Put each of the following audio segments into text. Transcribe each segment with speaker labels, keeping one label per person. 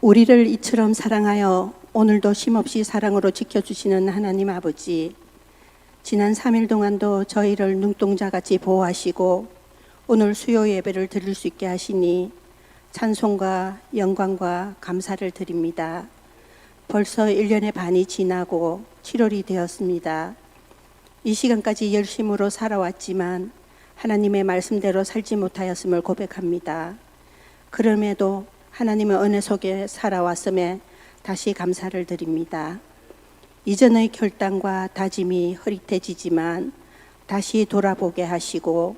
Speaker 1: 우리를 이처럼 사랑하여 오늘도 쉼없이 사랑으로 지켜주시는 하나님 아버지, 지난 3일 동안도 저희를 눈동자같이 보호하시고 오늘 수요 예배를 드릴 수 있게 하시니 찬송과 영광과 감사를 드립니다. 벌써 1년의 반이 지나고 7월이 되었습니다. 이 시간까지 열심으로 살아왔지만 하나님의 말씀대로 살지 못하였음을 고백합니다. 그럼에도 하나님의 은혜 속에 살아왔음에 다시 감사를 드립니다. 이전의 결단과 다짐이 흐릿해지지만 다시 돌아보게 하시고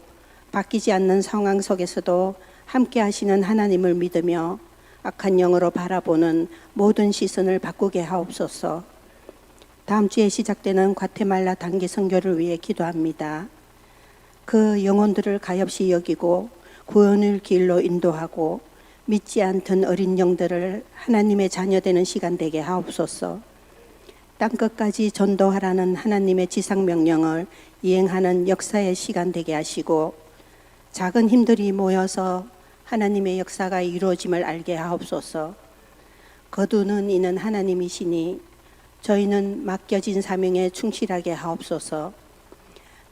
Speaker 1: 바뀌지 않는 상황 속에서도 함께 하시는 하나님을 믿으며 악한 영으로 바라보는 모든 시선을 바꾸게 하옵소서. 다음 주에 시작되는 과테말라 단기 선교를 위해 기도합니다. 그 영혼들을 가엾이 여기고 구원의 길로 인도하고 믿지 않던 어린 영들을 하나님의 자녀되는 시간 되게 하옵소서. 땅끝까지 전도하라는 하나님의 지상명령을 이행하는 역사의 시간 되게 하시고 작은 힘들이 모여서 하나님의 역사가 이루어짐을 알게 하옵소서. 거두는 이는 하나님이시니 저희는 맡겨진 사명에 충실하게 하옵소서.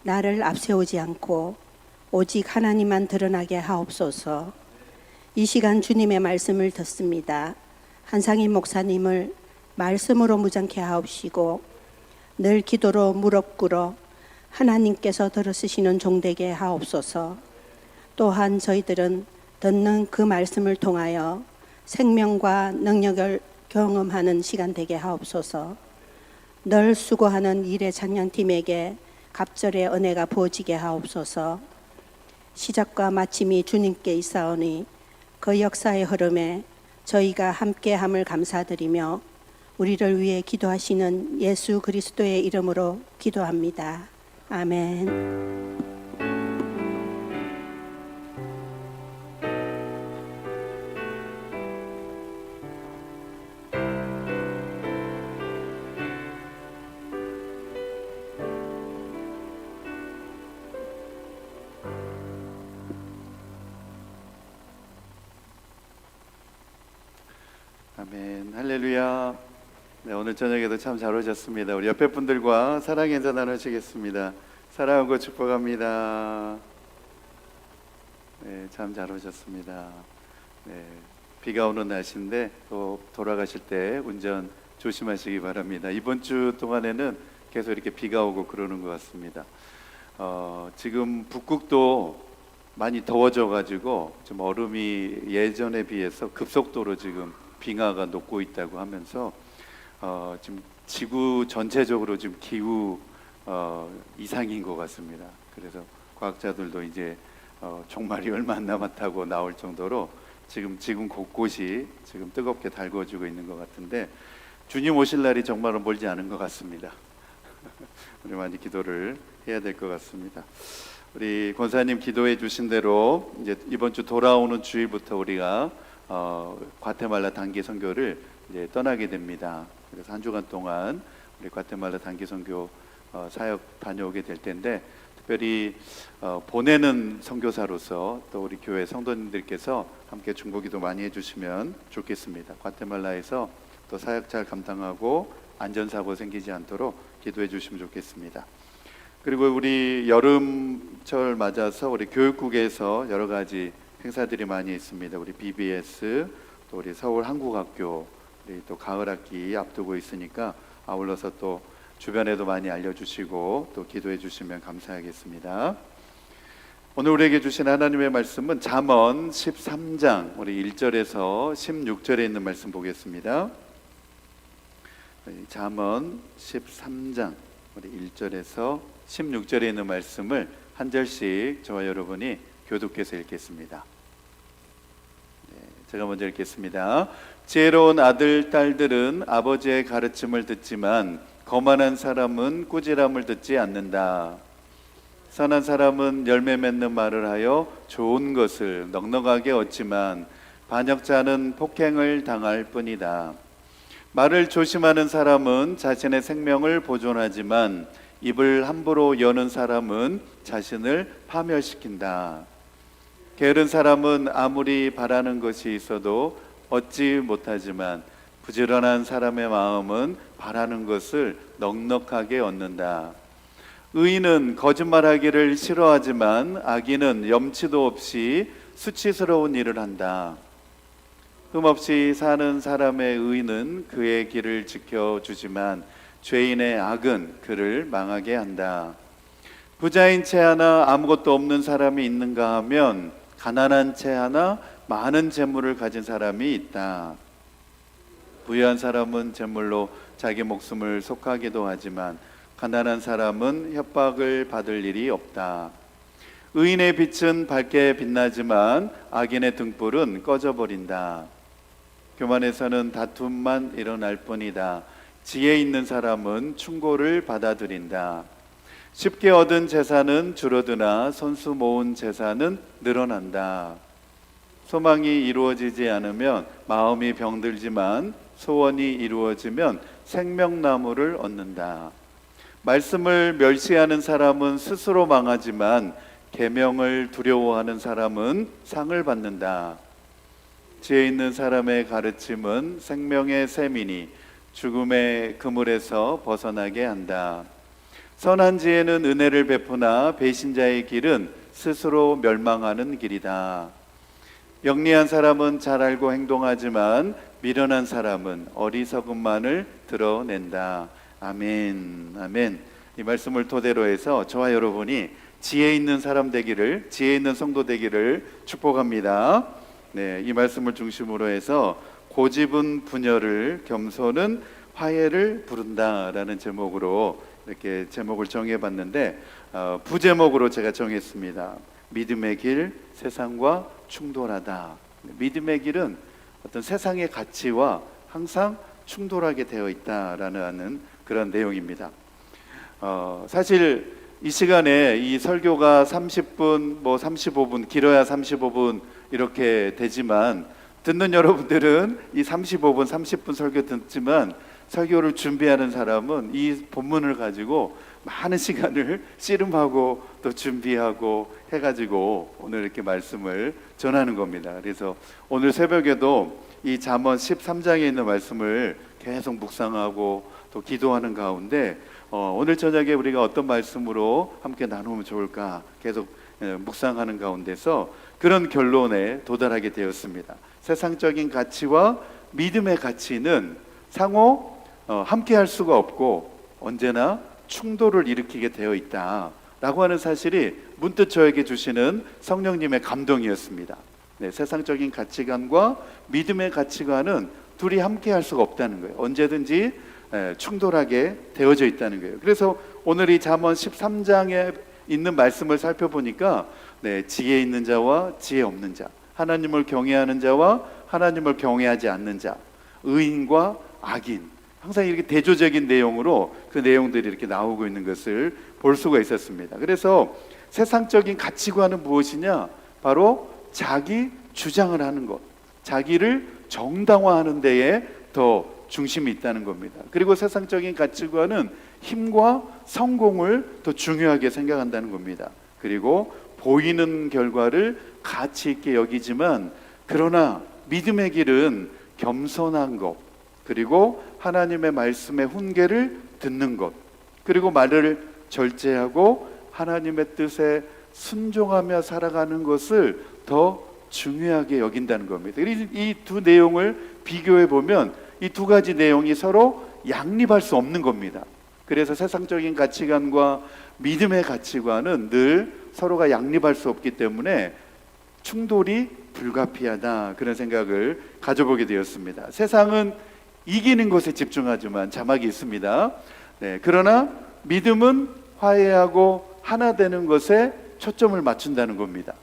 Speaker 1: 나를 앞세우지 않고 오직 하나님만 드러나게 하옵소서. 이 시간 주님의 말씀을 듣습니다. 한상희 목사님을 말씀으로 무장케 하옵시고 늘 기도로 무릎 꿇어 하나님께서 들으시는 종 되게 하옵소서. 또한 저희들은 듣는 그 말씀을 통하여 생명과 능력을 경험하는 시간 되게 하옵소서. 늘 수고하는 일의 찬양팀에게 갑절의 은혜가 부어지게 하옵소서. 시작과 마침이 주님께 있사오니 그 역사의 흐름에 저희가 함께함을 감사드리며 우리를 위해 기도하시는 예수 그리스도의 이름으로 기도합니다. 아멘.
Speaker 2: 아멘. 할렐루야. 네, 오늘 저녁에도 참 잘 오셨습니다. 우리 옆에 분들과 사랑 인사 나누시겠습니다. 사랑하고 축복합니다. 네, 참 잘 오셨습니다. 네, 비가 오는 날씨인데 또 돌아가실 때 운전 조심하시기 바랍니다. 이번 주 동안에는 계속 이렇게 비가 오고 그러는 것 같습니다. 지금 북극도 많이 더워져가지고 좀 얼음이 예전에 비해서 급속도로 지금 빙하가 녹고 있다고 하면서 지금 지구 전체적으로 지금 기후 이상인 것 같습니다. 그래서 과학자들도 이제 종말이 얼마 안 남았다고 나올 정도로 지금 곳곳이 지금 뜨겁게 달궈지고 있는 것 같은데 주님 오실 날이 정말로 멀지 않은 것 같습니다. 우리 많이 기도를 해야 될 것 같습니다. 우리 권사님 기도해 주신 대로 이제 이번 주 돌아오는 주일부터 우리가 과테말라 단기 선교를 이제 떠나게 됩니다. 그래서 한 주간 동안 우리 과테말라 단기 선교 사역 다녀오게 될 텐데 특별히 보내는 선교사로서 또 우리 교회 성도님들께서 함께 중보기도 많이 해주시면 좋겠습니다. 과테말라에서 또 사역 잘 감당하고 안전사고 생기지 않도록 기도해 주시면 좋겠습니다. 그리고 우리 여름철 맞아서 우리 교육국에서 여러 가지 행사들이 많이 있습니다. 우리 BBS 또 우리 서울 한국학교 우리 또 가을학기 앞두고 있으니까 아울러서 또 주변에도 많이 알려주시고 또 기도해 주시면 감사하겠습니다. 오늘 우리에게 주신 하나님의 말씀은 잠언 13장 우리 1절에서 16절에 있는 말씀 보겠습니다. 잠언 13장 우리 1절에서 16절에 있는 말씀을 한 절씩 저와 여러분이 교독해서 읽겠습니다. 제가 먼저 읽겠습니다. 지혜로운 아들, 딸들은 아버지의 가르침을 듣지만 거만한 사람은 꾸지람을 듣지 않는다. 선한 사람은 열매 맺는 말을 하여 좋은 것을 넉넉하게 얻지만 반역자는 폭행을 당할 뿐이다. 말을 조심하는 사람은 자신의 생명을 보존하지만 입을 함부로 여는 사람은 자신을 파멸시킨다. 게으른 사람은 아무리 바라는 것이 있어도 얻지 못하지만 부지런한 사람의 마음은 바라는 것을 넉넉하게 얻는다. 의인은 거짓말하기를 싫어하지만 악인은 염치도 없이 수치스러운 일을 한다. 흠없이 사는 사람의 의는 그의 길을 지켜주지만 죄인의 악은 그를 망하게 한다. 부자인 채 하나 아무것도 없는 사람이 있는가 하면 가난한 채 하나 많은 재물을 가진 사람이 있다. 부유한 사람은 재물로 자기 목숨을 속하기도 하지만 가난한 사람은 협박을 받을 일이 없다. 의인의 빛은 밝게 빛나지만 악인의 등불은 꺼져버린다. 교만에서는 다툼만 일어날 뿐이다. 지혜 있는 사람은 충고를 받아들인다. 쉽게 얻은 재산은 줄어드나 손수 모은 재산은 늘어난다. 소망이 이루어지지 않으면 마음이 병들지만 소원이 이루어지면 생명나무를 얻는다. 말씀을 멸시하는 사람은 스스로 망하지만 계명을 두려워하는 사람은 상을 받는다. 지혜 있는 사람의 가르침은 생명의 샘이니 죽음의 그물에서 벗어나게 한다. 선한 지혜는 은혜를 베푸나 배신자의 길은 스스로 멸망하는 길이다. 영리한 사람은 잘 알고 행동하지만 미련한 사람은 어리석음만을 드러낸다. 아멘. 아멘. 이 말씀을 토대로 해서 저와 여러분이 지혜 있는 사람 되기를, 지혜 있는 성도 되기를 축복합니다. 네, 이 말씀을 중심으로 해서 고집은 분열을, 겸손은 화해를 부른다라는 제목으로 이렇게 제목을 정해봤는데 부제목으로 제가 정했습니다. 믿음의 길, 세상과 충돌하다. 믿음의 길은 어떤 세상의 가치와 항상 충돌하게 되어 있다라는 그런 내용입니다. 사실 이 시간에 이 설교가 30분, 35분, 길어야 35분 이렇게 되지만 듣는 여러분들은 이 35분, 30분 설교 듣지만 설교를 준비하는 사람은 이 본문을 가지고 많은 시간을 씨름하고 또 준비하고 해가지고 오늘 이렇게 말씀을 전하는 겁니다. 그래서 오늘 새벽에도 이 잠언 13장에 있는 말씀을 계속 묵상하고 또 기도하는 가운데 오늘 저녁에 우리가 어떤 말씀으로 함께 나누면 좋을까 계속 묵상하는 가운데서 그런 결론에 도달하게 되었습니다. 세상적인 가치와 믿음의 가치는 상호 함께 할 수가 없고 언제나 충돌을 일으키게 되어 있다라고 하는 사실이 문득 저에게 주시는 성령님의 감동이었습니다. 네, 세상적인 가치관과 믿음의 가치관은 둘이 함께 할 수가 없다는 거예요. 언제든지 충돌하게 되어져 있다는 거예요. 그래서 오늘 이 잠언 13장에 있는 말씀을 살펴보니까 지혜 있는 자와 지혜 없는 자, 하나님을 경외하는 자와 하나님을 경외하지 않는 자, 의인과 악인, 항상 이렇게 대조적인 내용으로 그 내용들이 이렇게 나오고 있는 것을 볼 수가 있었습니다. 그래서 세상적인 가치관은 무엇이냐? 바로 자기 주장을 하는 것, 자기를 정당화하는 데에 더 중심이 있다는 겁니다. 그리고 세상적인 가치관은 힘과 성공을 더 중요하게 생각한다는 겁니다. 그리고 보이는 결과를 가치 있게 여기지만 그러나 믿음의 길은 겸손한 것, 그리고 하나님의 말씀의 훈계를 듣는 것, 그리고 말을 절제하고 하나님의 뜻에 순종하며 살아가는 것을 더 중요하게 여긴다는 겁니다. 이 두 내용을 비교해 보면 이 두 가지 내용이 서로 양립할 수 없는 겁니다. 그래서 세상적인 가치관과 믿음의 가치관은 늘 서로가 양립할 수 없기 때문에 충돌이 불가피하다, 그런 생각을 가져보게 되었습니다. 세상은 이기는 것에 집중하지만 자막이 있습니다. 그러나 믿음은 화해하고 하나 되는 것에 초점을 맞춘다는 겁니다.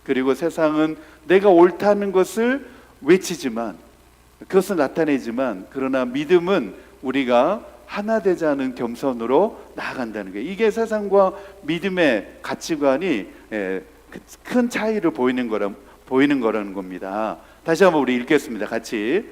Speaker 2: 그리고 세상은 내가 옳다는 것을 외치지만, 그것을 나타내지만, 그러나 믿음은 우리가 하나 되자는 겸손으로 나아간다는 거예요. 이게 세상과 믿음의 가치관이 큰 차이를 보이는 거라는 겁니다. 다시 한번 우리 읽겠습니다. 같이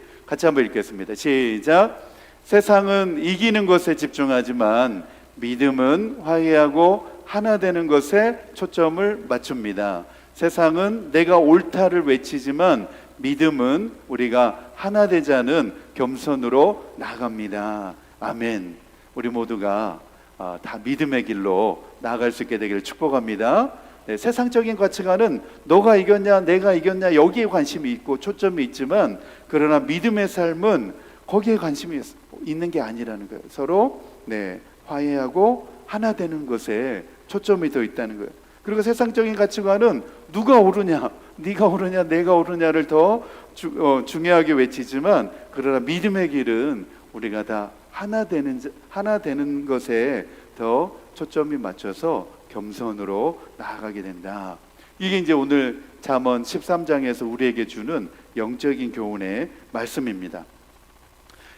Speaker 2: 한번 읽겠습니다. 시작. 세상은 이기는 것에 집중하지만 믿음은 화해하고 하나 되는 것에 초점을 맞춥니다. 세상은 내가 옳다를 외치지만 믿음은 우리가 하나 되자는 겸손으로 나아갑니다. 아멘. 우리 모두가 다 믿음의 길로 나아갈 수 있게 되기를 축복합니다. 네, 세상적인 가치관은 너가 이겼냐 내가 이겼냐 여기에 관심이 있고 초점이 있지만, 그러나 믿음의 삶은 거기에 관심이 있는 게 아니라는 거예요. 서로 화해하고 하나 되는 것에 초점이 더 있다는 거예요. 그리고 세상적인 가치관은 누가 옳으냐, 네가 옳으냐, 내가 옳으냐를 더 중요하게 외치지만, 그러나 믿음의 길은 우리가 다 하나 되는 것에 더 초점이 맞춰서 겸손으로 나아가게 된다. 이게 이제 오늘 잠언 13장에서 우리에게 주는 영적인 교훈의 말씀입니다.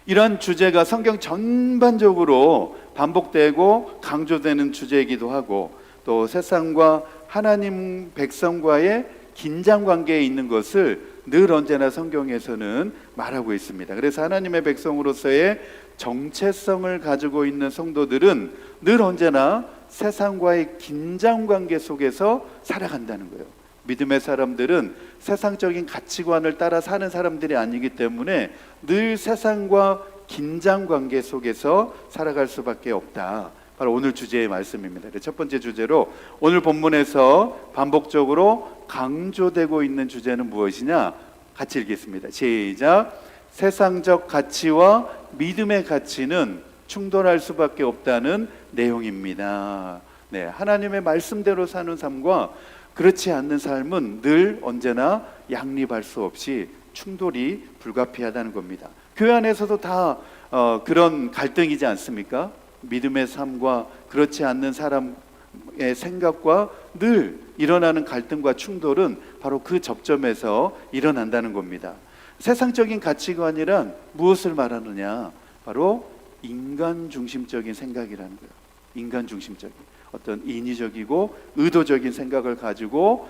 Speaker 2: 이런 주제가 성경 전반적으로 반복되고 강조되는 주제이기도 하고, 또 세상과 하나님 백성과의 긴장 관계에 있는 것을 늘 언제나 성경에서는 말하고 있습니다. 그래서 하나님의 백성으로서의 정체성을 가지고 있는 성도들은 늘 언제나 세상과의 긴장 관계 속에서 살아간다는 거예요. 믿음의 사람들은 세상적인 가치관을 따라 사는 사람들이 아니기 때문에 늘 세상과 긴장 관계 속에서 살아갈 수밖에 없다. 바로 오늘 주제의 말씀입니다. 첫 번째 주제로 오늘 본문에서 반복적으로 강조되고 있는 주제는 무엇이냐? 같이 읽겠습니다. 시작. 세상적 가치와 믿음의 가치는 충돌할 수밖에 없다는 내용입니다. 네, 하나님의 말씀대로 사는 삶과 그렇지 않는 삶은 늘 언제나 양립할 수 없이 충돌이 불가피하다는 겁니다. 교회 안에서도 다 그런 갈등이지 않습니까? 믿음의 삶과 그렇지 않는 사람의 생각과 늘 일어나는 갈등과 충돌은 바로 그 접점에서 일어난다는 겁니다. 세상적인 가치관이란 무엇을 말하느냐? 바로 인간 중심적인 생각이라는 거예요. 인간 중심적인 어떤 인위적이고 의도적인 생각을 가지고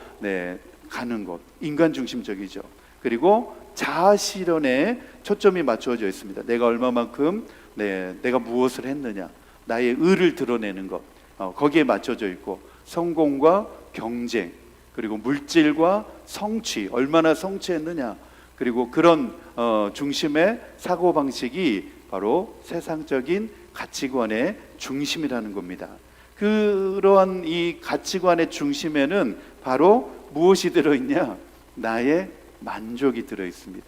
Speaker 2: 가는 것, 인간 중심적이죠. 그리고 자아 실현에 초점이 맞춰져 있습니다. 내가 얼마만큼 내가 무엇을 했느냐, 나의 의를 드러내는 것, 거기에 맞춰져 있고, 성공과 경쟁, 그리고 물질과 성취, 얼마나 성취했느냐, 그리고 그런 중심의 사고방식이 바로 세상적인 가치관의 중심이라는 겁니다. 그러한 이 가치관의 중심에는 바로 무엇이 들어있냐? 나의 만족이 들어있습니다.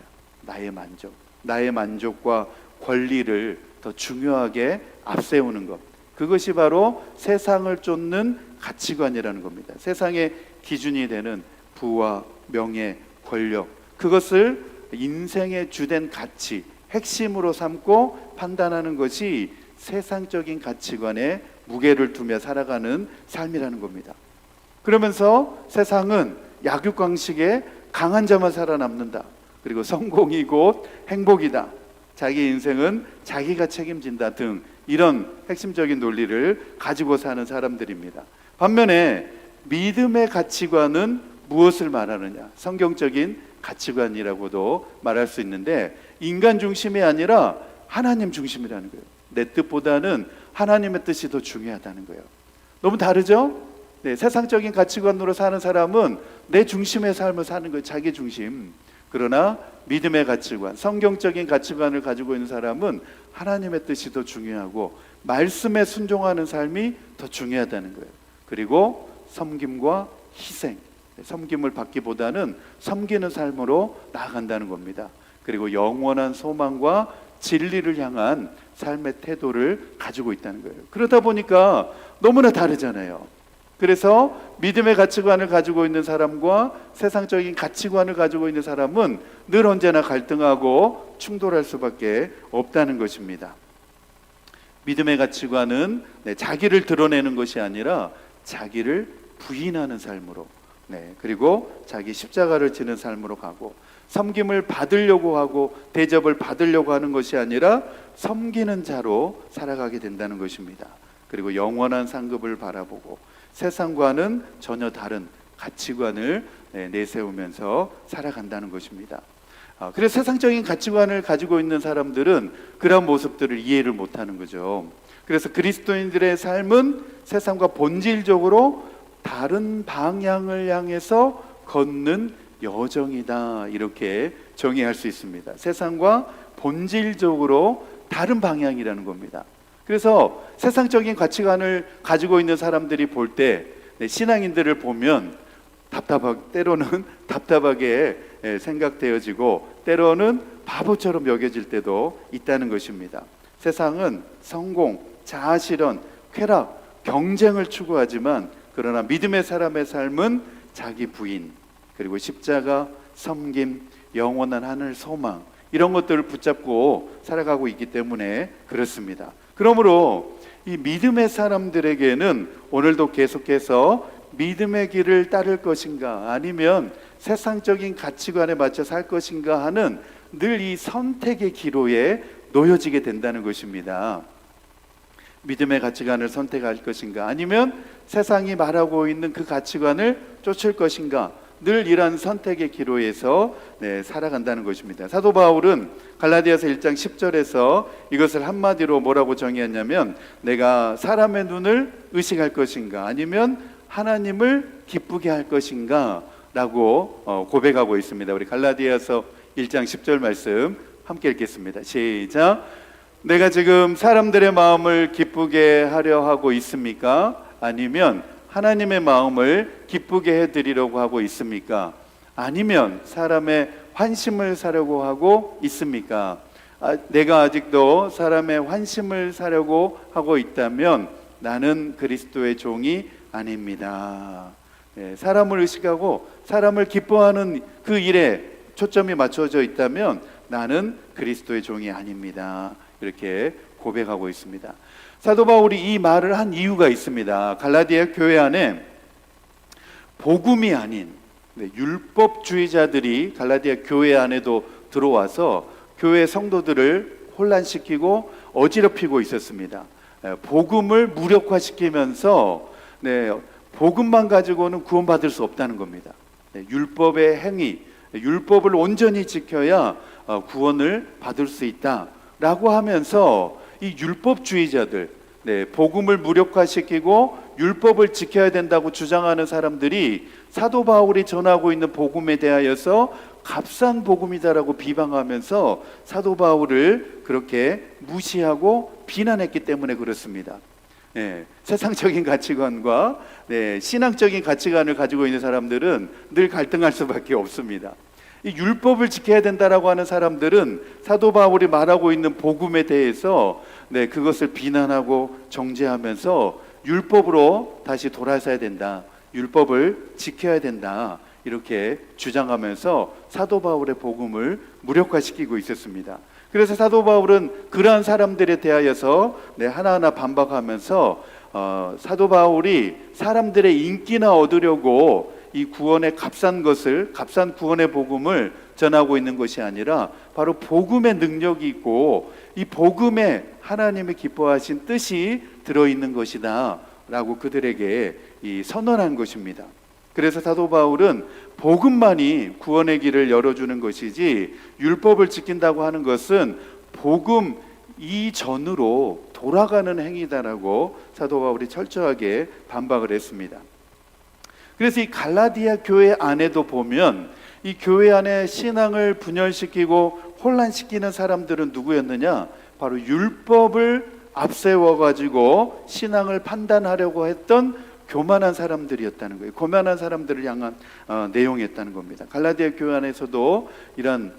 Speaker 2: 나의 만족과 권리를 더 중요하게 앞세우는 것, 그것이 바로 세상을 쫓는 가치관이라는 겁니다. 세상의 기준이 되는 부와 명예, 권력, 그것을 인생의 주된 가치, 핵심으로 삼고 판단하는 것이 세상적인 가치관에 무게를 두며 살아가는 삶이라는 겁니다. 그러면서 세상은 약육강식에 강한 자만 살아남는다. 그리고 성공이 곧 행복이다. 자기 인생은 자기가 책임진다 등 이런 핵심적인 논리를 가지고 사는 사람들입니다. 반면에 믿음의 가치관은 무엇을 말하느냐? 성경적인 가치관이라고도 말할 수 있는데, 인간 중심이 아니라 하나님 중심이라는 거예요. 내 뜻보다는 하나님의 뜻이 더 중요하다는 거예요. 너무 다르죠? 세상적인 가치관으로 사는 사람은 내 중심의 삶을 사는 거예요. 자기 중심. 그러나 믿음의 가치관, 성경적인 가치관을 가지고 있는 사람은 하나님의 뜻이 더 중요하고 말씀에 순종하는 삶이 더 중요하다는 거예요. 그리고 섬김과 희생, 섬김을 받기보다는 섬기는 삶으로 나아간다는 겁니다. 그리고 영원한 소망과 진리를 향한 삶의 태도를 가지고 있다는 거예요. 그러다 보니까 너무나 다르잖아요. 그래서 믿음의 가치관을 가지고 있는 사람과 세상적인 가치관을 가지고 있는 사람은 늘 언제나 갈등하고 충돌할 수밖에 없다는 것입니다. 믿음의 가치관은 자기를 드러내는 것이 아니라 자기를 부인하는 삶으로, 그리고 자기 십자가를 지는 삶으로 가고, 섬김을 받으려고 하고 대접을 받으려고 하는 것이 아니라 섬기는 자로 살아가게 된다는 것입니다. 그리고 영원한 상급을 바라보고 세상과는 전혀 다른 가치관을 내세우면서 살아간다는 것입니다. 그래서 세상적인 가치관을 가지고 있는 사람들은 그런 모습들을 이해를 못하는 거죠. 그래서 그리스도인들의 삶은 세상과 본질적으로 다른 방향을 향해서 걷는 여정이다, 이렇게 정의할 수 있습니다. 세상과 본질적으로 다른 방향이라는 겁니다. 그래서 세상적인 가치관을 가지고 있는 사람들이 볼 때 신앙인들을 보면 때로는 답답하게 생각되어지고 때로는 바보처럼 여겨질 때도 있다는 것입니다. 세상은 성공, 자아실현, 쾌락, 경쟁을 추구하지만 그러나 믿음의 사람의 삶은 자기 부인, 그리고 십자가, 섬김, 영원한 하늘 소망, 이런 것들을 붙잡고 살아가고 있기 때문에 그렇습니다. 그러므로 이 믿음의 사람들에게는 오늘도 계속해서 믿음의 길을 따를 것인가 아니면 세상적인 가치관에 맞춰 살 것인가 하는 늘 이 선택의 기로에 놓여지게 된다는 것입니다. 믿음의 가치관을 선택할 것인가 아니면 세상이 말하고 있는 그 가치관을 쫓을 것인가, 늘 이러한 선택의 기로에서 살아간다는 것입니다. 사도 바울은 갈라디아서 1장 10절에서 이것을 한마디로 뭐라고 정의했냐면 내가 사람의 눈을 의식할 것인가 아니면 하나님을 기쁘게 할 것인가 라고 고백하고 있습니다. 우리 갈라디아서 1장 10절 말씀 함께 읽겠습니다. 시작. 내가 지금 사람들의 마음을 기쁘게 하려 하고 있습니까? 아니면 하나님의 마음을 기쁘게 해드리려고 하고 있습니까? 아니면 사람의 환심을 사려고 하고 있습니까? 내가 아직도 사람의 환심을 사려고 하고 있다면 나는 그리스도의 종이 아닙니다. 사람을 의식하고 사람을 기뻐하는 그 일에 초점이 맞춰져 있다면 나는 그리스도의 종이 아닙니다. 이렇게 고백하고 있습니다. 사도 바울이 이 말을 한 이유가 있습니다. 갈라디아 교회 안에 복음이 아닌 율법주의자들이 갈라디아 교회 안에도 들어와서 교회 성도들을 혼란시키고 어지럽히고 있었습니다. 복음을 무력화시키면서 복음만 가지고는 구원받을 수 없다는 겁니다. 율법의 행위, 율법을 온전히 지켜야 구원을 받을 수 있다라고 하면서 이 율법주의자들, 복음을 무력화시키고 율법을 지켜야 된다고 주장하는 사람들이 사도 바울이 전하고 있는 복음에 대하여서 값싼 복음이다라고 비방하면서 사도 바울을 그렇게 무시하고 비난했기 때문에 그렇습니다. 세상적인 가치관과 신앙적인 가치관을 가지고 있는 사람들은 늘 갈등할 수밖에 없습니다. 이 율법을 지켜야 된다라고 하는 사람들은 사도 바울이 말하고 있는 복음에 대해서 그것을 비난하고 정죄하면서 율법으로 다시 돌아서야 된다, 율법을 지켜야 된다, 이렇게 주장하면서 사도 바울의 복음을 무력화시키고 있었습니다. 그래서 사도 바울은 그러한 사람들에 대하여서 하나하나 반박하면서 사도 바울이 사람들의 인기나 얻으려고 이 구원의 값싼 구원의 복음을 전하고 있는 것이 아니라 바로 복음의 능력이 있고 이 복음에 하나님의 기뻐하신 뜻이 들어있는 것이다 라고 그들에게 선언한 것입니다. 그래서 사도 바울은 복음만이 구원의 길을 열어주는 것이지 율법을 지킨다고 하는 것은 복음 이전으로 돌아가는 행위다라고 사도 바울이 철저하게 반박을 했습니다. 그래서 이 갈라디아 교회 안에도 보면 이 교회 안에 신앙을 분열시키고 혼란시키는 사람들은 누구였느냐? 바로 율법을 앞세워 가지고 신앙을 판단하려고 했던 교만한 사람들이었다는 거예요. 교만한 사람들을 향한 내용이었다는 겁니다. 갈라디아 교회 안에서도 이런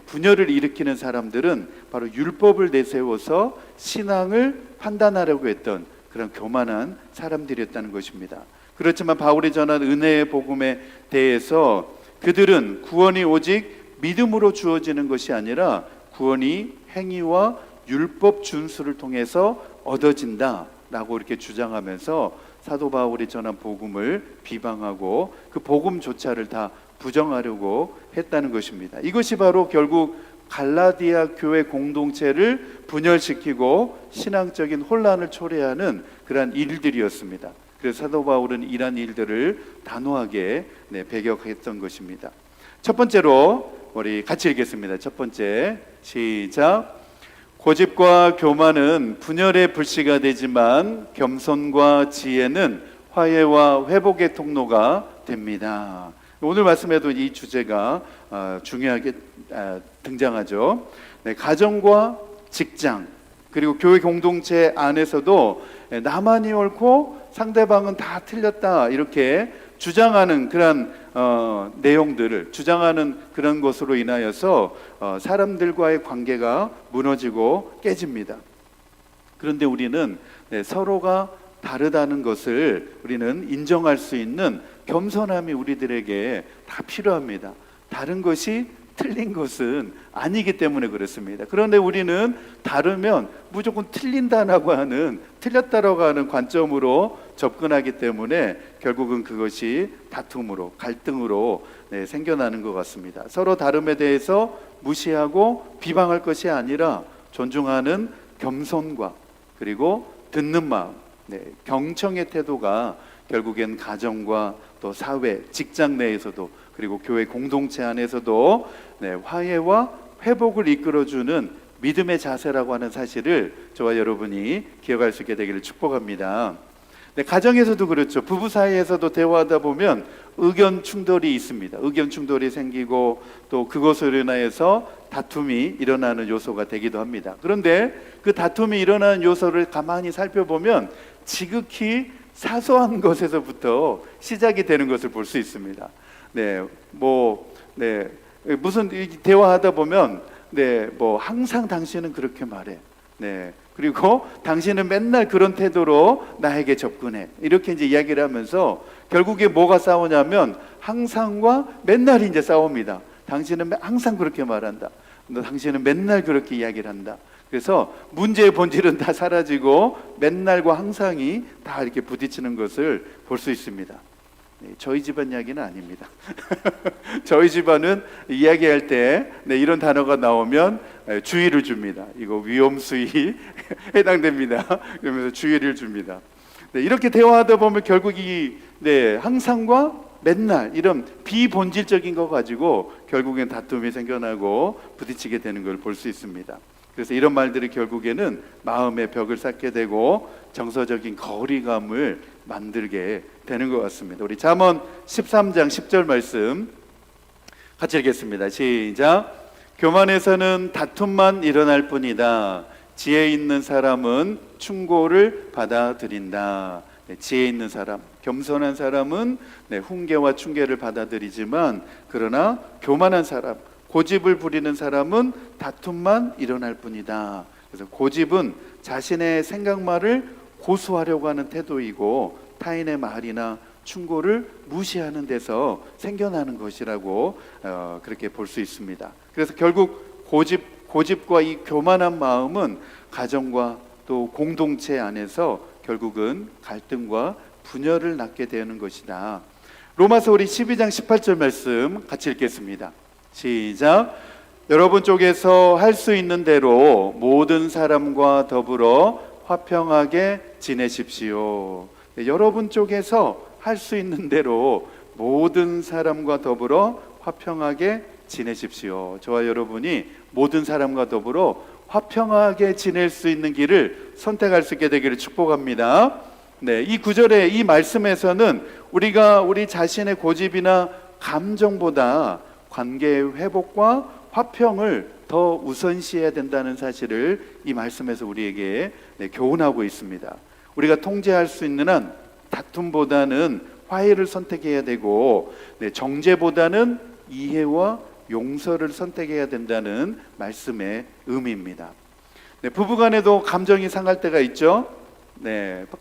Speaker 2: 분열을 일으키는 사람들은 바로 율법을 내세워서 신앙을 판단하려고 했던 그런 교만한 사람들이었다는 것입니다. 그렇지만 바울이 전한 은혜의 복음에 대해서 그들은 구원이 오직 믿음으로 주어지는 것이 아니라 구원이 행위와 율법 준수를 통해서 얻어진다라고 이렇게 주장하면서 사도 바울이 전한 복음을 비방하고 그 복음조차를 다 부정하려고 했다는 것입니다. 이것이 바로 결국 갈라디아 교회 공동체를 분열시키고 신앙적인 혼란을 초래하는 그러한 일들이었습니다. 그래서 사도 바울은 이러한 일들을 단호하게 배격했던 것입니다. 첫 번째로 우리 같이 읽겠습니다. 첫 번째 시작. 고집과 교만은 분열의 불씨가 되지만 겸손과 지혜는 화해와 회복의 통로가 됩니다. 오늘 말씀에도 이 주제가 중요하게 등장하죠. 네, 가정과 직장 그리고 교회 공동체 안에서도 나만이 옳고 상대방은 다 틀렸다 이렇게 주장하는 그런 내용들을 주장하는 그런 것으로 인하여서 사람들과의 관계가 무너지고 깨집니다. 그런데 우리는 서로가 다르다는 것을 우리는 인정할 수 있는 겸손함이 우리들에게 다 필요합니다. 다른 것이 틀린 것은 아니기 때문에 그렇습니다. 그런데 우리는 다르면 무조건 틀린다라고 하는 틀렸다라고 하는 관점으로 접근하기 때문에 결국은 그것이 다툼으로 갈등으로 생겨나는 것 같습니다. 서로 다름에 대해서 무시하고 비방할 것이 아니라 존중하는 겸손과 그리고 듣는 마음, 경청의 태도가 결국엔 가정과 또 사회, 직장 내에서도 그리고 교회 공동체 안에서도 화해와 회복을 이끌어주는 믿음의 자세라고 하는 사실을 저와 여러분이 기억할 수 있게 되기를 축복합니다. 가정에서도 그렇죠. 부부 사이에서도 대화하다 보면 의견 충돌이 있습니다. 의견 충돌이 생기고 또 그것으로 인하여서 다툼이 일어나는 요소가 되기도 합니다. 그런데 그 다툼이 일어나는 요소를 가만히 살펴보면 지극히 사소한 것에서부터 시작이 되는 것을 볼 수 있습니다. 무슨 대화하다 보면 항상 당신은 그렇게 말해. 그리고 당신은 맨날 그런 태도로 나에게 접근해. 이렇게 이제 이야기를 하면서 결국에 뭐가 싸우냐면 항상과 맨날 이제 싸웁니다. 당신은 항상 그렇게 말한다. 당신은 맨날 그렇게 이야기를 한다. 그래서 문제의 본질은 다 사라지고 맨날과 항상이 다 이렇게 부딪히는 것을 볼 수 있습니다. 저희 집안 이야기는 아닙니다. 저희 집안은 이야기할 때 이런 단어가 나오면 주의를 줍니다. 이거 위험수위 해당됩니다. 그러면서 주의를 줍니다. 이렇게 대화하다 보면 결국 항상과 맨날 이런 비본질적인 거 가지고 결국엔 다툼이 생겨나고 부딪히게 되는 걸 볼 수 있습니다. 그래서 이런 말들이 결국에는 마음의 벽을 쌓게 되고 정서적인 거리감을 만들게 되는 것 같습니다. 우리 잠언 13장 10절 말씀 같이 읽겠습니다. 시작. 교만에서는 다툼만 일어날 뿐이다. 지혜 있는 사람은 충고를 받아들인다. 지혜 있는 사람, 겸손한 사람은 훈계와 충계를 받아들이지만 그러나 교만한 사람, 고집을 부리는 사람은 다툼만 일어날 뿐이다. 그래서 고집은 자신의 생각만을 고수하려고 하는 태도이고 타인의 말이나 충고를 무시하는 데서 생겨나는 것이라고 그렇게 볼 수 있습니다. 그래서 결국 고집과 이 교만한 마음은 가정과 또 공동체 안에서 결국은 갈등과 분열을 낳게 되는 것이다. 로마서 우리 12장 18절 말씀 같이 읽겠습니다. 시작. 여러분 쪽에서 할 수 있는 대로 모든 사람과 더불어 화평하게 지내십시오. 여러분 쪽에서 할 수 있는 대로 모든 사람과 더불어 화평하게 지내십시오. 저와 여러분이 모든 사람과 더불어 화평하게 지낼 수 있는 길을 선택할 수 있게 되기를 축복합니다. 이 구절의 이 말씀에서는 우리가 우리 자신의 고집이나 감정보다 관계의 회복과 화평을 더 우선시해야 된다는 사실을 이 말씀에서 우리에게 교훈하고 있습니다. 우리가 통제할 수 있는 한 다툼보다는 화해를 선택해야 되고 정죄보다는 이해와 용서를 선택해야 된다는 말씀의 의미입니다. 부부간에도 감정이 상할 때가 있죠.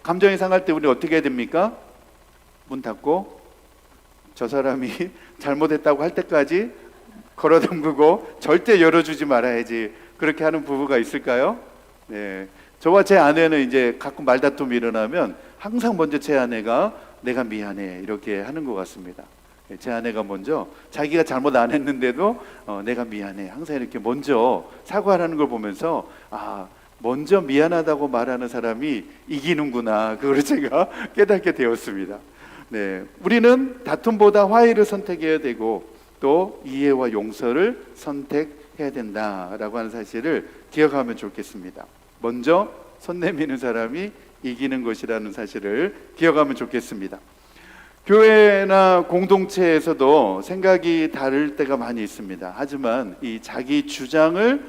Speaker 2: 감정이 상할 때 우리 어떻게 해야 됩니까? 문 닫고 저 사람이 잘못했다고 할 때까지 걸어담그고 절대 열어주지 말아야지. 그렇게 하는 부부가 있을까요? 저와 제 아내는 이제 가끔 말다툼이 일어나면 항상 먼저 제 아내가 내가 미안해 이렇게 하는 것 같습니다. 제 아내가 먼저 자기가 잘못 안 했는데도 내가 미안해 항상 이렇게 먼저 사과하는 걸 보면서 먼저 미안하다고 말하는 사람이 이기는구나, 그걸 제가 깨닫게 되었습니다. 우리는 다툼보다 화해를 선택해야 되고 또 이해와 용서를 선택해야 된다라고 하는 사실을 기억하면 좋겠습니다. 먼저 손 내미는 사람이 이기는 것이라는 사실을 기억하면 좋겠습니다. 교회나 공동체에서도 생각이 다를 때가 많이 있습니다. 하지만 이 자기 주장을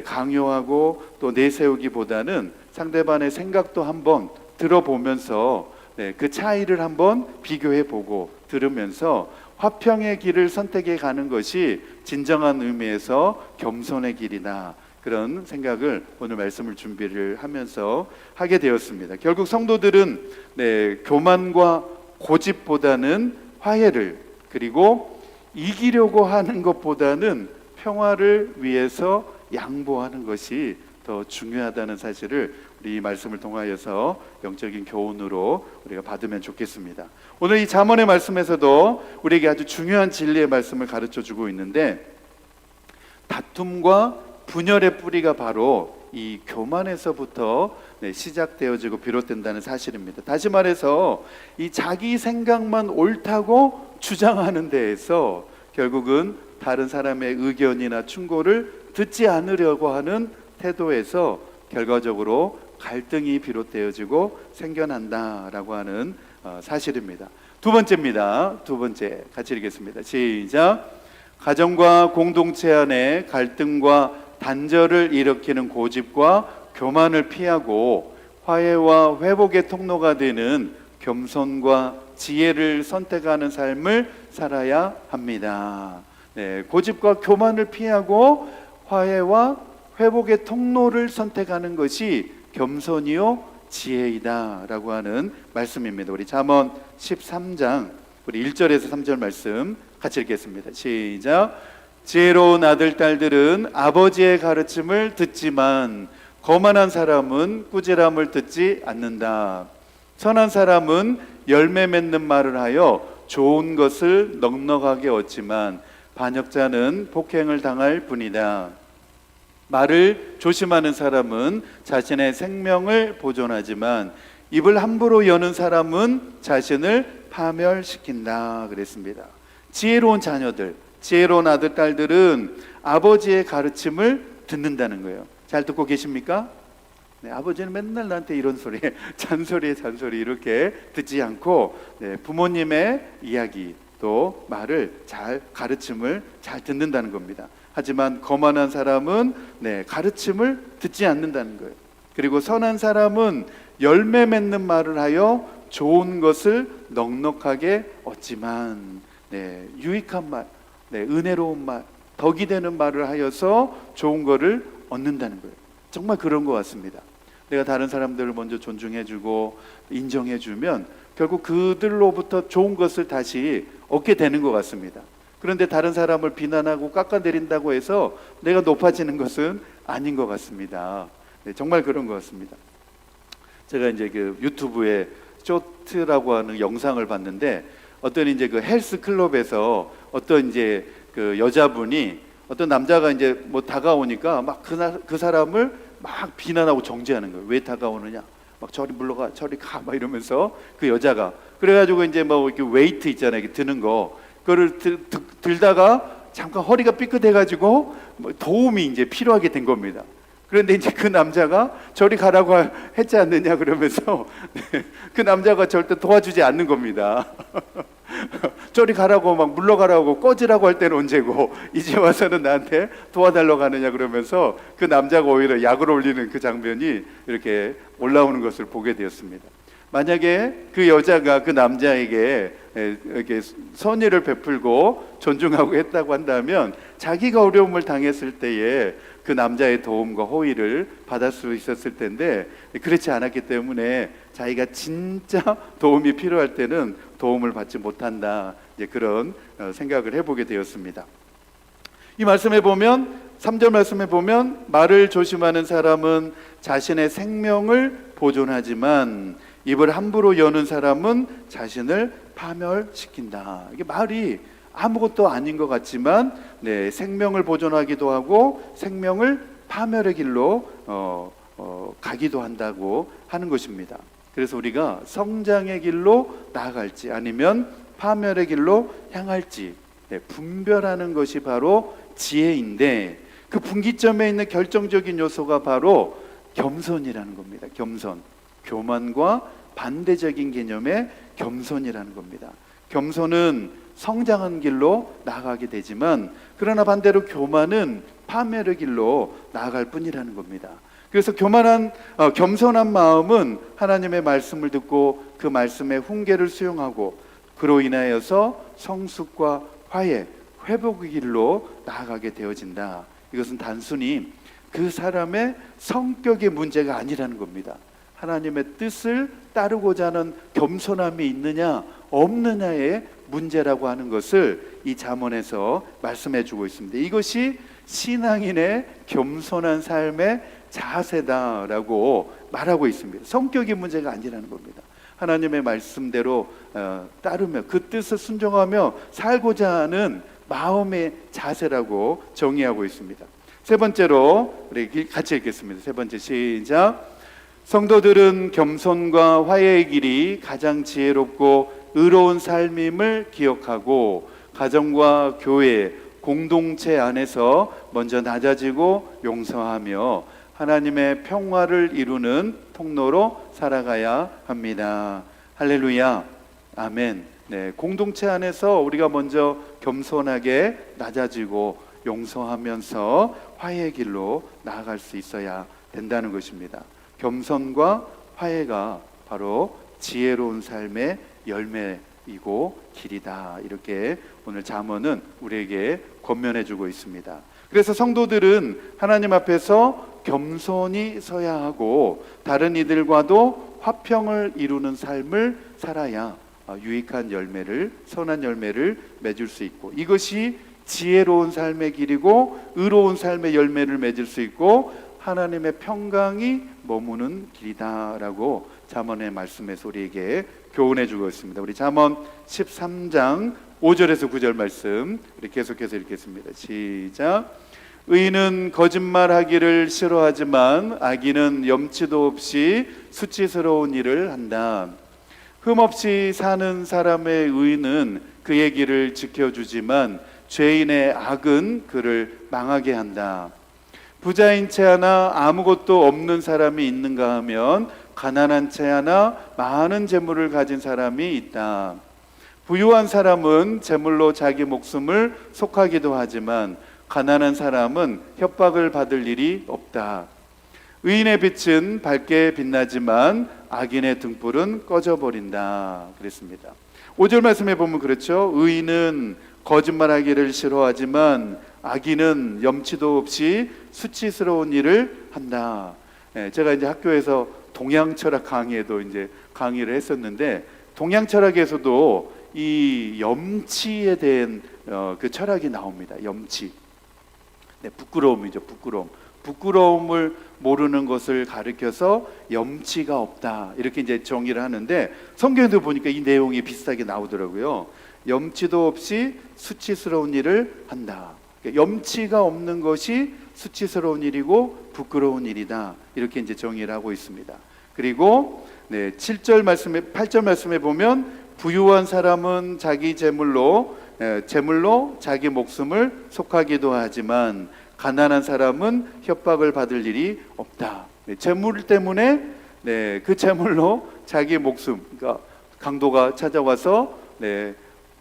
Speaker 2: 강요하고 또 내세우기보다는 상대방의 생각도 한번 들어보면서 그 차이를 한번 비교해 보고 들으면서 화평의 길을 선택해 가는 것이 진정한 의미에서 겸손의 길이다. 그런 생각을 오늘 말씀을 준비를 하면서 하게 되었습니다. 결국 성도들은 교만과 고집보다는 화해를, 그리고 이기려고 하는 것보다는 평화를 위해서 양보하는 것이 더 중요하다는 사실을 우리 이 말씀을 통하여서 영적인 교훈으로 우리가 받으면 좋겠습니다. 오늘 이 잠언의 말씀에서도 우리에게 아주 중요한 진리의 말씀을 가르쳐 주고 있는데, 다툼과 분열의 뿌리가 바로 이 교만에서부터 시작되어지고 비롯된다는 사실입니다. 다시 말해서 이 자기 생각만 옳다고 주장하는 데에서 결국은 다른 사람의 의견이나 충고를 듣지 않으려고 하는 태도에서 결과적으로 갈등이 비롯되어지고 생겨난다라고 하는 사실입니다. 두 번째입니다. 두 번째 같이 읽겠습니다. 시작. 가정과 공동체 안에 갈등과 단절을 일으키는 고집과 교만을 피하고 화해와 회복의 통로가 되는 겸손과 지혜를 선택하는 삶을 살아야 합니다. 고집과 교만을 피하고 화해와 회복의 통로를 선택하는 것이 겸손이요 지혜이다 라고 하는 말씀입니다. 우리 잠언 13장 우리 1절에서 3절 말씀 같이 읽겠습니다. 시작. 지혜로운 아들 딸들은 아버지의 가르침을 듣지만 거만한 사람은 꾸지람을 듣지 않는다. 선한 사람은 열매 맺는 말을 하여 좋은 것을 넉넉하게 얻지만 반역자는 폭행을 당할 뿐이다. 말을 조심하는 사람은 자신의 생명을 보존하지만 입을 함부로 여는 사람은 자신을 파멸시킨다 그랬습니다. 지혜로운 자녀들, 지혜로운 아들 딸들은 아버지의 가르침을 듣는다는 거예요. 잘 듣고 계십니까? 아버지는 맨날 나한테 이런 소리, 잔소리 이렇게 듣지 않고 부모님의 이야기 또 말을 잘, 가르침을 잘 듣는다는 겁니다. 하지만 거만한 사람은 가르침을 듣지 않는다는 거예요. 그리고 선한 사람은 열매 맺는 말을 하여 좋은 것을 넉넉하게 얻지만 유익한 말, 은혜로운 말, 덕이 되는 말을 하여서 좋은 거를 얻는다는 거예요. 정말 그런 것 같습니다. 내가 다른 사람들을 먼저 존중해주고 인정해주면 결국 그들로부터 좋은 것을 다시 얻게 되는 것 같습니다. 그런데 다른 사람을 비난하고 깎아내린다고 해서 내가 높아지는 것은 아닌 것 같습니다. 정말 그런 것 같습니다. 제가 이제 그 유튜브에 쇼트라고 하는 영상을 봤는데 어떤 이제 그 헬스 클럽에서 어떤 이제 그 여자분이 어떤 남자가 이제 뭐 다가오니까 막 그 사람을 막 비난하고 정죄하는 거예요. 왜 다가오느냐? 막 저리 물러가, 저리 가, 막 이러면서 그 여자가 그래가지고 이제 뭐 이렇게 웨이트 있잖아요, 이렇게 드는 거 그거를 들다가 잠깐 허리가 삐끗해가지고 뭐 도움이 이제 필요하게 된 겁니다. 그런데 이제 그 남자가 저리 가라고 했지 않느냐 그러면서 그 남자가 절대 도와주지 않는 겁니다. 저리 가라고 막 물러가라고 꺼지라고 할 때는 언제고 이제 와서는 나한테 도와달라고 하느냐 그러면서 그 남자가 오히려 약을 올리는 그 장면이 이렇게 올라오는 것을 보게 되었습니다. 만약에 그 여자가 그 남자에게 이렇게 선의를 베풀고 존중하고 했다고 한다면 자기가 어려움을 당했을 때에 그 남자의 도움과 호의를 받을 수 있었을 텐데 그렇지 않았기 때문에 자기가 진짜 도움이 필요할 때는 도움을 받지 못한다, 이제 그런 생각을 해보게 되었습니다. 이 말씀에 보면 3절 말씀에 보면 말을 조심하는 사람은 자신의 생명을 보존하지만 입을 함부로 여는 사람은 자신을 파멸시킨다. 이게 말이 아무것도 아닌 것 같지만 생명을 보존하기도 하고 생명을 파멸의 길로 가기도 한다고 하는 것입니다. 그래서 우리가 성장의 길로 나아갈지 아니면 파멸의 길로 향할지 분별하는 것이 바로 지혜인데 그 분기점에 있는 결정적인 요소가 바로 겸손이라는 겁니다. 겸손, 교만과 반대적인 개념의 겸손이라는 겁니다. 겸손은 성장한 길로 나아가게 되지만, 그러나 반대로 교만은 파멸의 길로 나아갈 뿐이라는 겁니다. 그래서 겸손한 마음은 하나님의 말씀을 듣고 그 말씀의 훈계를 수용하고 그로 인하여서 성숙과 화해, 회복의 길로 나아가게 되어진다. 이것은 단순히 그 사람의 성격의 문제가 아니라는 겁니다. 하나님의 뜻을 따르고자 하는 겸손함이 있느냐 없느냐의 문제라고 하는 것을 이 잠언에서 말씀해 주고 있습니다. 이것이 신앙인의 겸손한 삶의 자세다라고 말하고 있습니다. 성격의 문제가 아니라는 겁니다. 하나님의 말씀대로 따르며 그 뜻을 순종하며 살고자 하는 마음의 자세라고 정의하고 있습니다. 세 번째로 우리 같이 읽겠습니다. 세 번째 시작. 성도들은 겸손과 화해의 길이 가장 지혜롭고 의로운 삶임을 기억하고 가정과 교회, 공동체 안에서 먼저 낮아지고 용서하며 하나님의 평화를 이루는 통로로 살아가야 합니다. 할렐루야, 아멘. 네, 공동체 안에서 우리가 먼저 겸손하게 낮아지고 용서하면서 화해의 길로 나아갈 수 있어야 된다는 것입니다. 겸손과 화해가 바로 지혜로운 삶의 열매이고 길이다. 이렇게 오늘 잠언은 우리에게 권면해 주고 있습니다. 그래서 성도들은 하나님 앞에서 겸손히 서야 하고 다른 이들과도 화평을 이루는 삶을 살아야 유익한 열매를, 선한 열매를 맺을 수 있고, 이것이 지혜로운 삶의 길이고 의로운 삶의 열매를 맺을 수 있고 하나님의 평강이 머무는 길이다라고 잠언의 말씀에서 우리에게 교훈해 주고 있습니다. 우리 잠언 13장 5절에서 9절 말씀 우리 계속해서 읽겠습니다. 시작. 의인은 거짓말하기를 싫어하지만 악인은 염치도 없이 수치스러운 일을 한다. 흠없이 사는 사람의 의인은 그의 길을 지켜주지만 죄인의 악은 그를 망하게 한다. 부자인 채 하나 아무것도 없는 사람이 있는가 하면 가난한 채 하나 많은 재물을 가진 사람이 있다. 부유한 사람은 재물로 자기 목숨을 속하기도 하지만 가난한 사람은 협박을 받을 일이 없다. 의인의 빛은 밝게 빛나지만 악인의 등불은 꺼져버린다. 그랬습니다. 5절 말씀에 보면 그렇죠. 의인은 거짓말하기를 싫어하지만 악인은 염치도 없이 수치스러운 일을 한다. 제가 이제 학교에서 동양철학 강의에도 이제 강의를 했었는데, 동양철학에서도 이 염치에 대한 그 철학이 나옵니다. 염치. 네, 부끄러움이죠. 부끄러움을 모르는 것을 가리켜서 염치가 없다. 이렇게 이제 정의를 하는데, 성경에도 보니까 이 내용이 비슷하게 나오더라고요. 염치도 없이 수치스러운 일을 한다. 염치가 없는 것이 수치스러운 일이고 부끄러운 일이다. 이렇게 이제 정의를 하고 있습니다. 그리고 8절 말씀에 보면 부유한 사람은 자기 재물로 자기 목숨을 속하기도 하지만 가난한 사람은 협박을 받을 일이 없다. 재물 때문에 그 재물로 자기 목숨, 그러니까 강도가 찾아와서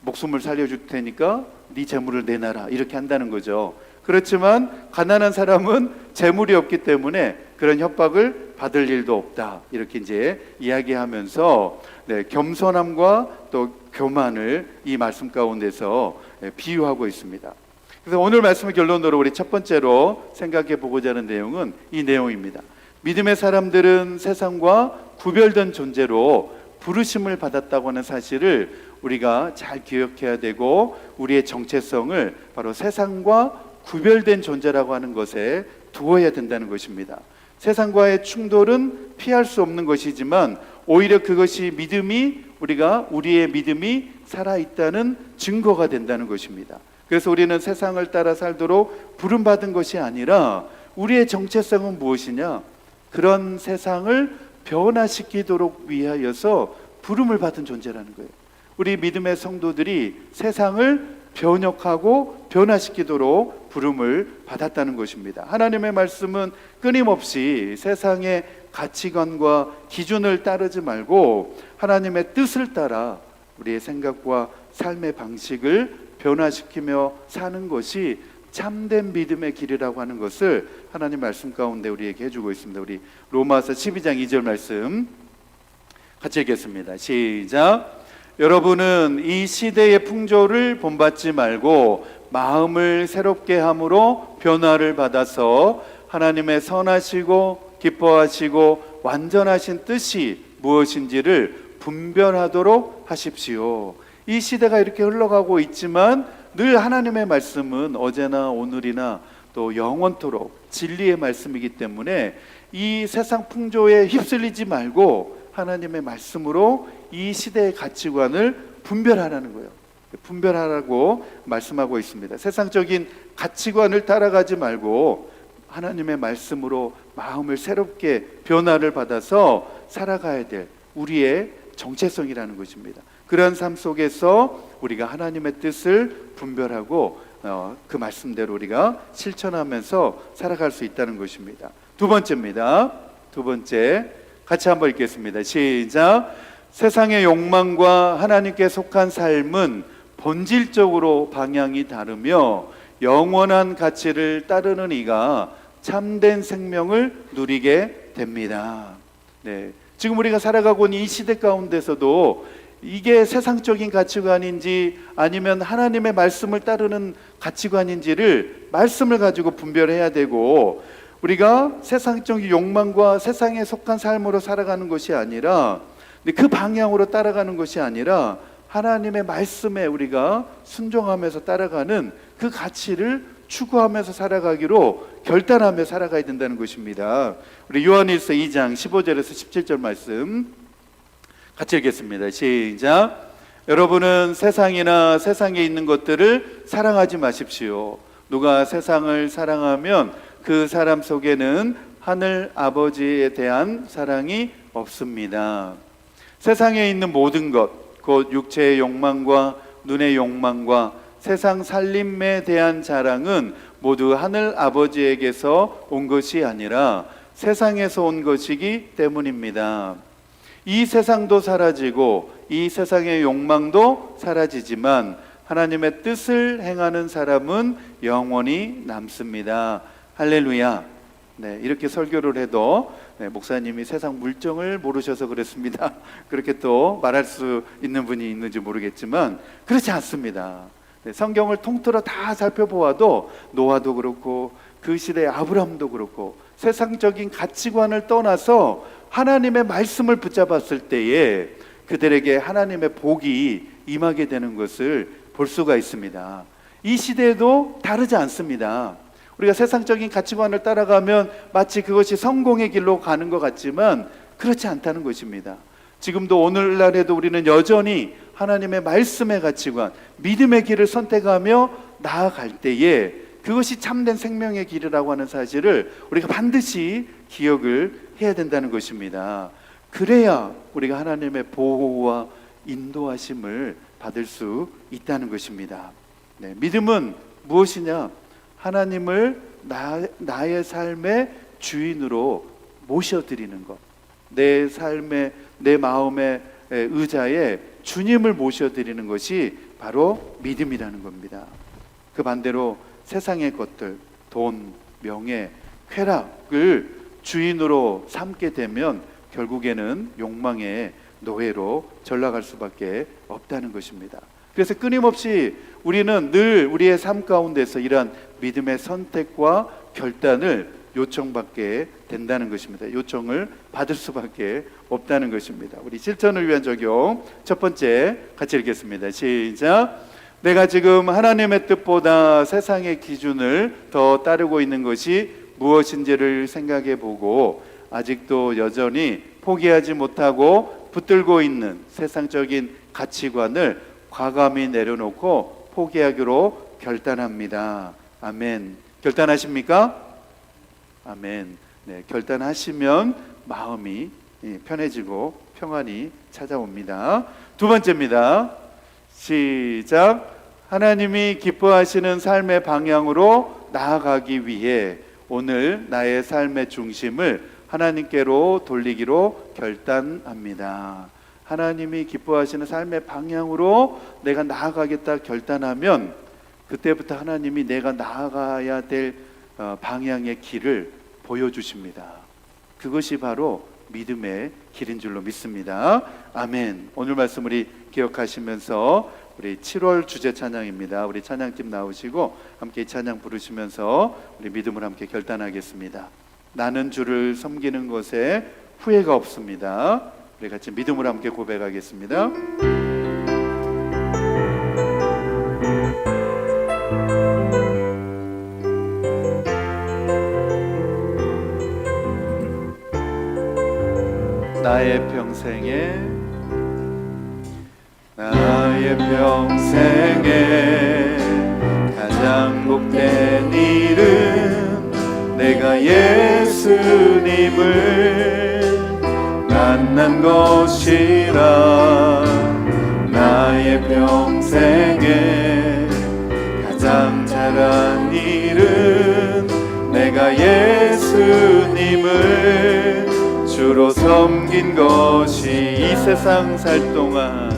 Speaker 2: 목숨을 살려줄 테니까 네 재물을 내놔라 이렇게 한다는 거죠. 그렇지만 가난한 사람은 재물이 없기 때문에 그런 협박을 받을 일도 없다. 이렇게 이제 이야기하면서 겸손함과 또 교만을 이 말씀 가운데서 비유하고 있습니다. 그래서 오늘 말씀의 결론으로 우리 첫 번째로 생각해 보고자 하는 내용은 이 내용입니다. 믿음의 사람들은 세상과 구별된 존재로 부르심을 받았다고 하는 사실을 우리가 잘 기억해야 되고, 우리의 정체성을 바로 세상과 구별된 존재라고 하는 것에 두어야 된다는 것입니다. 세상과의 충돌은 피할 수 없는 것이지만 오히려 그것이 우리의 믿음이 살아있다는 증거가 된다는 것입니다. 그래서 우리는 세상을 따라 살도록 부름받은 것이 아니라 우리의 정체성은 무엇이냐? 그런 세상을 변화시키도록 위하여서 부름을 받은 존재라는 거예요. 우리 믿음의 성도들이 세상을 변혁하고 변화시키도록 부름을 받았다는 것입니다. 하나님의 말씀은 끊임없이 세상의 가치관과 기준을 따르지 말고 하나님의 뜻을 따라 우리의 생각과 삶의 방식을 변화시키며 사는 것이 참된 믿음의 길이라고 하는 것을 하나님 말씀 가운데 우리에게 해주고 있습니다. 우리 로마서 12장 2절 말씀 같이 읽겠습니다. 시작. 여러분은 이 시대의 풍조를 본받지 말고 마음을 새롭게 함으로 변화를 받아서 하나님의 선하시고 기뻐하시고 완전하신 뜻이 무엇인지를 분별하도록 하십시오. 이 시대가 이렇게 흘러가고 있지만 늘 하나님의 말씀은 어제나 오늘이나 또 영원토록 진리의 말씀이기 때문에 이 세상 풍조에 휩쓸리지 말고 하나님의 말씀으로 이 시대의 가치관을 분별하라는 거예요. 분별하라고 말씀하고 있습니다. 세상적인 가치관을 따라가지 말고 하나님의 말씀으로 마음을 새롭게 변화를 받아서 살아가야 될 우리의 정체성이라는 것입니다. 그런 삶 속에서 우리가 하나님의 뜻을 분별하고 그 말씀대로 우리가 실천하면서 살아갈 수 있다는 것입니다. 두 번째입니다. 두 번째 같이 한번 읽겠습니다. 시작. 세상의 욕망과 하나님께 속한 삶은 본질적으로 방향이 다르며 영원한 가치를 따르는 이가 참된 생명을 누리게 됩니다. 네, 지금 우리가 살아가고 있는 이 시대 가운데서도 이게 세상적인 가치관인지 아니면 하나님의 말씀을 따르는 가치관인지를 말씀을 가지고 분별해야 되고, 우리가 세상적인 욕망과 세상에 속한 삶으로 살아가는 것이 아니라, 그 방향으로 따라가는 것이 아니라 하나님의 말씀에 우리가 순종하면서 따라가는 그 가치를 추구하면서 살아가기로 결단하며 살아가야 된다는 것입니다. 우리 요한일서 2장 15절에서 17절 말씀 같이 읽겠습니다. 시작. 여러분은 세상이나 세상에 있는 것들을 사랑하지 마십시오. 누가 세상을 사랑하면 그 사람 속에는 하늘 아버지에 대한 사랑이 없습니다. 세상에 있는 모든 것, 곧 육체의 욕망과 눈의 욕망과 세상 살림에 대한 자랑은 모두 하늘 아버지에게서 온 것이 아니라 세상에서 온 것이기 때문입니다. 이 세상도 사라지고 이 세상의 욕망도 사라지지만 하나님의 뜻을 행하는 사람은 영원히 남습니다. 할렐루야. 네, 이렇게 설교를 해도 목사님이 세상 물정을 모르셔서 그렇습니다. 그렇게 또 말할 수 있는 분이 있는지 모르겠지만 그렇지 않습니다. 성경을 통틀어 다 살펴보아도 노아도 그렇고 그 시대의 아브라함도 그렇고 세상적인 가치관을 떠나서 하나님의 말씀을 붙잡았을 때에 그들에게 하나님의 복이 임하게 되는 것을 볼 수가 있습니다. 이 시대에도 다르지 않습니다. 우리가 세상적인 가치관을 따라가면 마치 그것이 성공의 길로 가는 것 같지만 그렇지 않다는 것입니다. 지금도 오늘날에도 우리는 여전히 하나님의 말씀의 가치관, 믿음의 길을 선택하며 나아갈 때에 그것이 참된 생명의 길이라고 하는 사실을 우리가 반드시 기억을 해야 된다는 것입니다. 그래야 우리가 하나님의 보호와 인도하심을 받을 수 있다는 것입니다. 네, 믿음은 무엇이냐? 하나님을 나의 삶의 주인으로 모셔드리는 것, 내 삶의, 내 마음의 의자에 주님을 모셔드리는 것이 바로 믿음이라는 겁니다. 그 반대로 세상의 것들, 돈, 명예, 쾌락을 주인으로 삼게 되면 결국에는 욕망의 노예로 전락할 수밖에 없다는 것입니다. 그래서 끊임없이 우리는 늘 우리의 삶 가운데서 이러한 믿음의 선택과 결단을 요청받게 된다는 것입니다. 요청을 받을 수밖에 없다는 것입니다. 우리 실천을 위한 적용 첫 번째 같이 읽겠습니다. 시작. 내가 지금 하나님의 뜻보다 세상의 기준을 더 따르고 있는 것이 무엇인지를 생각해 보고 아직도 여전히 포기하지 못하고 붙들고 있는 세상적인 가치관을 과감히 내려놓고 포기하기로 결단합니다. 아멘. 결단하십니까? 아멘. 네, 결단하시면 마음이 편해지고 평안이 찾아옵니다. 두 번째입니다. 시작. 하나님이 기뻐하시는 삶의 방향으로 나아가기 위해 오늘 나의 삶의 중심을 하나님께로 돌리기로 결단합니다. 하나님이 기뻐하시는 삶의 방향으로 내가 나아가겠다 결단하면 그때부터 하나님이 내가 나아가야 될 방향의 길을 보여주십니다. 그것이 바로 믿음의 길인 줄로 믿습니다. 아멘. 오늘 말씀 우리 기억하시면서 우리 7월 주제 찬양입니다. 우리 찬양팀 나오시고 함께 이 찬양 부르시면서 우리 믿음을 함께 결단하겠습니다. 나는 주를 섬기는 것에 후회가 없습니다. 우리 같이 믿음으로 함께 고백하겠습니다. 나의 평생에 가장 복된 일은 내가 예수님을 만난 것이라. 나의 평생에 가장 잘한 일은 내가 예수님을 주로 섬긴 것이 이 세상 살 동안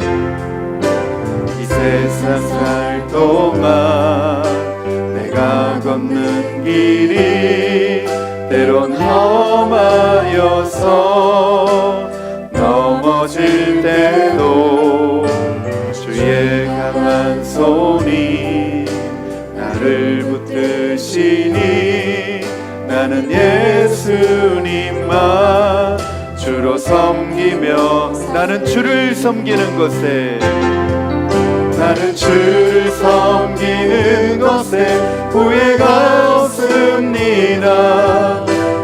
Speaker 2: 내가 걷는 길이 때론 험하여서 넘어질 때도 주의 강한 손이 나를 붙드시니 나는 예수님만 주로 섬기며 나는 주를 섬기는 것에 후회가 없습니다.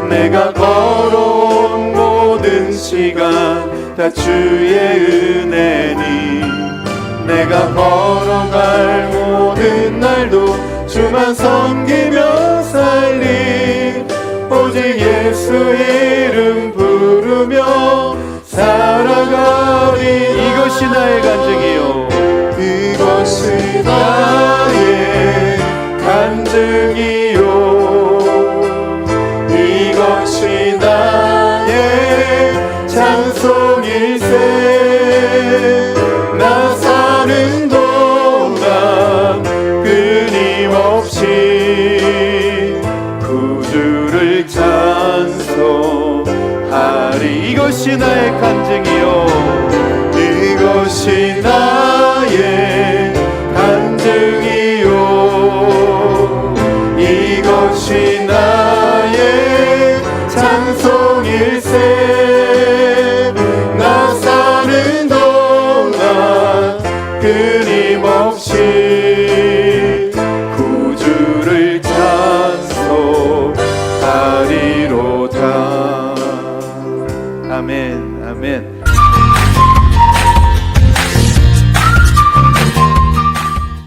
Speaker 2: 내가 걸어온 모든 시간 다 주의 은혜니 내가 걸어갈 모든 날도 주만 섬기며 살리. 오직 예수 이름 부르며 살아가리. 이것이 나의 간증이요, 이것이 나의 간증이요, 이것이 나의 찬송일세. 나 사는 동안 끊임없이 구주를 찬송하리. 이것이 나의 간증이요, 이것이 나의 간증이요, 이것이 나의 찬송일세. 나 사는 동안 끊임없이 구주를 찬송하리로다. 아멘, 아멘.